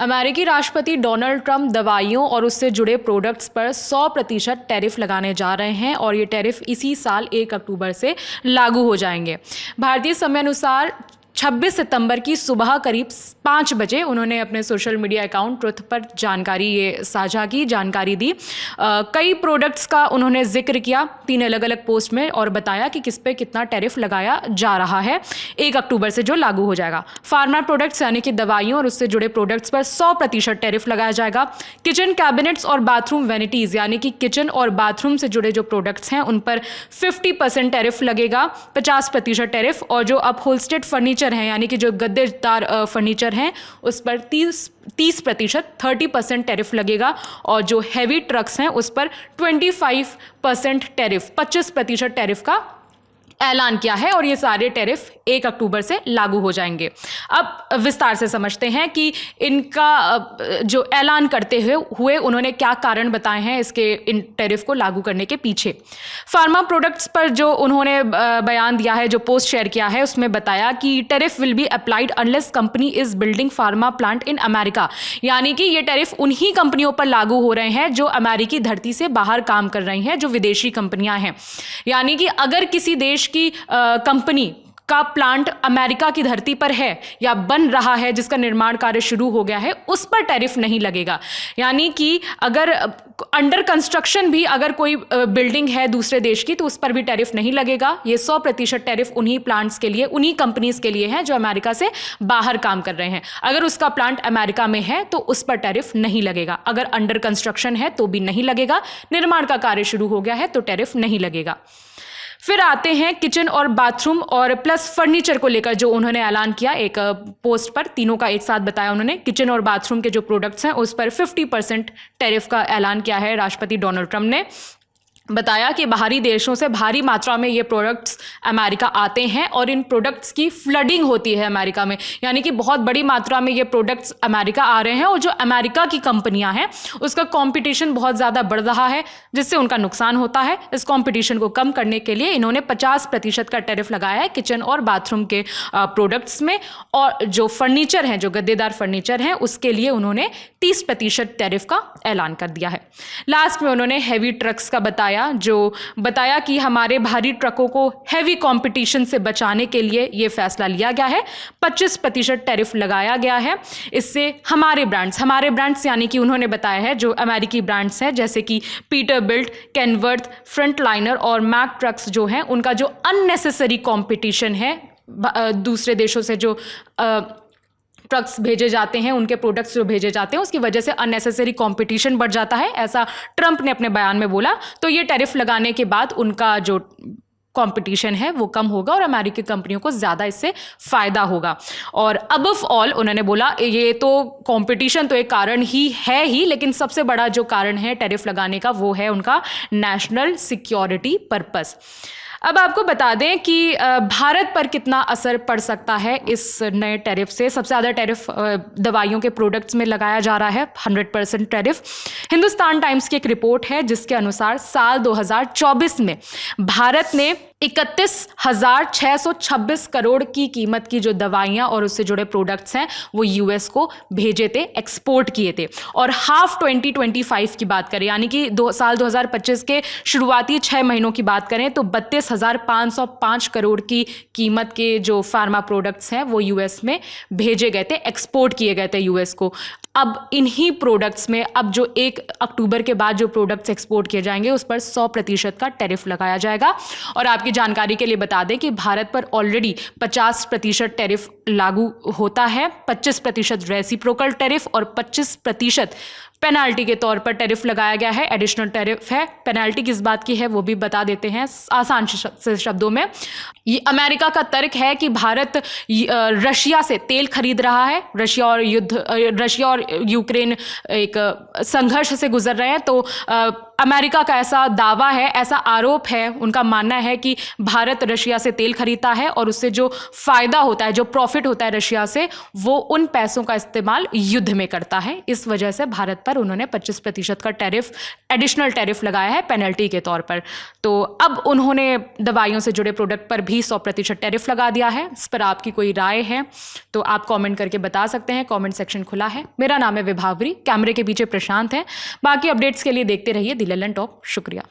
अमेरिकी राष्ट्रपति Donald Trump दवाइयों और उससे जुड़े प्रोडक्ट्स पर 100% टैरिफ लगाने जा रहे हैं और ये टैरिफ इसी साल 1 अक्टूबर से लागू हो जाएंगे। भारतीय समय अनुसार 26 सितंबर की सुबह करीब 5 बजे उन्होंने अपने सोशल मीडिया अकाउंट ट्रुथ पर जानकारी दी। कई प्रोडक्ट्स का उन्होंने जिक्र किया 3 अलग अलग पोस्ट में और बताया कि किस पे कितना टैरिफ लगाया जा रहा है 1 अक्टूबर से जो लागू हो जाएगा। फार्मा प्रोडक्ट्स यानी कि दवाइयों और उससे जुड़े प्रोडक्ट्स पर 100% टैरिफ लगाया जाएगा। किचन कैबिनेट्स और बाथरूम वेनिटीज़ यानी कि किचन और बाथरूम से जुड़े जो प्रोडक्ट्स हैं उन पर 50% टैरिफ लगेगा, 50% टैरिफ। और जो अपहोल्स्टेड फर्नीचर हैं यानी कि जो गद्देदार फर्नीचर हैं उस पर 30% 30% टैरिफ लगेगा और जो हैवी ट्रक्स हैं उस पर 25% टैरिफ 25% टैरिफ का ऐलान किया है और ये सारे टैरिफ 1 अक्टूबर से लागू हो जाएंगे। अब विस्तार से समझते हैं कि इनका जो ऐलान करते हुए उन्होंने क्या कारण बताए हैं इसके इन टैरिफ को लागू करने के पीछे। फार्मा प्रोडक्ट्स पर जो उन्होंने बयान दिया है, जो पोस्ट शेयर किया है, उसमें बताया कि tariff will be applied unless company is building pharma plant in America, यानी कि ये टैरिफ उन्हीं कंपनियों पर लागू हो रहे हैं जो अमेरिकी धरती से बाहर काम कर रही हैं, जो विदेशी कंपनियां हैं। यानी कि अगर किसी देश की कंपनी का प्लांट अमेरिका की धरती पर है या बन रहा है, जिसका निर्माण कार्य शुरू हो गया है, उस पर टैरिफ नहीं लगेगा। यानी कि अगर अंडर कंस्ट्रक्शन भी अगर कोई बिल्डिंग है दूसरे देश की तो उस पर भी टैरिफ नहीं लगेगा। ये 100% टैरिफ उन्हीं प्लांट्स के लिए, उन्हीं कंपनीज के लिए है जो अमेरिका से बाहर काम कर रहे हैं। अगर उसका प्लांट अमेरिका में है तो उस पर टैरिफ नहीं लगेगा। अगर अंडर कंस्ट्रक्शन है तो भी नहीं लगेगा। निर्माण का कार्य शुरू हो गया है तो टैरिफ नहीं लगेगा। फिर आते हैं किचन और बाथरूम और प्लस फर्नीचर को लेकर जो उन्होंने ऐलान किया एक पोस्ट पर, तीनों का एक साथ बताया उन्होंने। किचन और बाथरूम के जो प्रोडक्ट्स हैं उस पर 50% टैरिफ का ऐलान किया है राष्ट्रपति डोनाल्ड ट्रंप ने। बताया कि बाहरी देशों से भारी मात्रा में ये प्रोडक्ट्स अमेरिका आते हैं और इन प्रोडक्ट्स की फ्लडिंग होती है अमेरिका में, यानी कि बहुत बड़ी मात्रा में ये प्रोडक्ट्स अमेरिका आ रहे हैं और जो अमेरिका की कंपनियां हैं उसका कंपटीशन बहुत ज़्यादा बढ़ रहा है जिससे उनका नुकसान होता है। इस कंपटीशन को कम करने के लिए इन्होंने 50% का टैरिफ लगाया है किचन और बाथरूम के प्रोडक्ट्स में, और जो फर्नीचर हैं, जो गद्देदार फर्नीचर हैं, उसके लिए उन्होंने 30% टैरिफ का ऐलान कर दिया है। लास्ट में उन्होंने हैवी ट्रक्स का बताया कि हमारे भारी ट्रकों को हैवी कंपटीशन से बचाने के लिए ये फैसला लिया गया है। 25% टैरिफ लगाया गया है। इससे हमारे ब्रांड्स यानी कि उन्होंने बताया है जो अमेरिकी ब्रांड्स हैं जैसे कि पीटरबिल्ट, केनवर्थ, फ्रंटलाइनर और मैक ट्रक्स जो हैं उनका जो अननेसेसरी कंपटीशन है, दूसरे देशों से जो ट्रक्स भेजे जाते हैं, उनके प्रोडक्ट्स जो भेजे जाते हैं, उसकी वजह से अननेसेसरी कंपटीशन बढ़ जाता है, ऐसा ट्रंप ने अपने बयान में बोला। तो ये टैरिफ लगाने के बाद उनका जो कंपटीशन है वो कम होगा और अमेरिकी कंपनियों को ज़्यादा इससे फ़ायदा होगा। और अबव ऑल उन्होंने बोला ये तो कंपटीशन तो एक कारण ही है ही, लेकिन सबसे बड़ा जो कारण है टैरिफ लगाने का वो है उनका नेशनल सिक्योरिटी पर्पस। अब आपको बता दें कि भारत पर कितना असर पड़ सकता है इस नए टैरिफ से। सबसे ज़्यादा टैरिफ दवाइयों के प्रोडक्ट्स में लगाया जा रहा है, 100% टैरिफ। हिंदुस्तान टाइम्स की एक रिपोर्ट है जिसके अनुसार साल 2024 में भारत ने 31,626 करोड़ की कीमत की जो दवाइयाँ और उससे जुड़े प्रोडक्ट्स हैं वो यूएस को भेजे थे, एक्सपोर्ट किए थे। और हाफ 2025 की बात करें यानी कि साल 2025 के शुरुआती 6 महीनों की बात करें तो 32,505 करोड़ की कीमत के जो फार्मा प्रोडक्ट्स हैं वो यूएस में भेजे गए थे, एक्सपोर्ट किए गए थे यूएस को। अब इन्हीं प्रोडक्ट्स में अब जो 1 अक्टूबर के बाद जो प्रोडक्ट्स एक्सपोर्ट किए जाएंगे उस पर 100% का टैरिफ लगाया जाएगा। और आपकी जानकारी के लिए बता दें कि भारत पर ऑलरेडी 50% टैरिफ लागू होता है, 25% रेसिप्रोकल टैरिफ और 25% पेनाल्टी के तौर पर टैरिफ लगाया गया है, एडिशनल टैरिफ है। पेनाल्टी किस बात की है वो भी बता देते हैं आसान से शब्दों में। ये अमेरिका का तर्क है कि भारत रशिया से तेल खरीद रहा है, रशिया और यूक्रेन एक संघर्ष से गुजर रहे हैं, तो अमेरिका का ऐसा दावा है, ऐसा आरोप है, उनका मानना है कि भारत रशिया से तेल खरीदता है और उससे जो फायदा होता है, जो प्रॉफिट होता है रशिया से, वो उन पैसों का इस्तेमाल युद्ध में करता है। इस वजह से भारत पर उन्होंने 25% का टैरिफ, एडिशनल टैरिफ लगाया है पेनल्टी के तौर पर। तो अब उन्होंने दवाइयों से जुड़े प्रोडक्ट पर भी 100% टैरिफ लगा दिया है। इस पर आपकी कोई राय है तो आप कमेंट करके बता सकते हैं, कमेंट सेक्शन खुला है। मेरा नाम है विभावरी, कैमरे के पीछे प्रशांत है। बाकी अपडेट्स के लिए देखते रहिए दी लल्लन टॉप। शुक्रिया।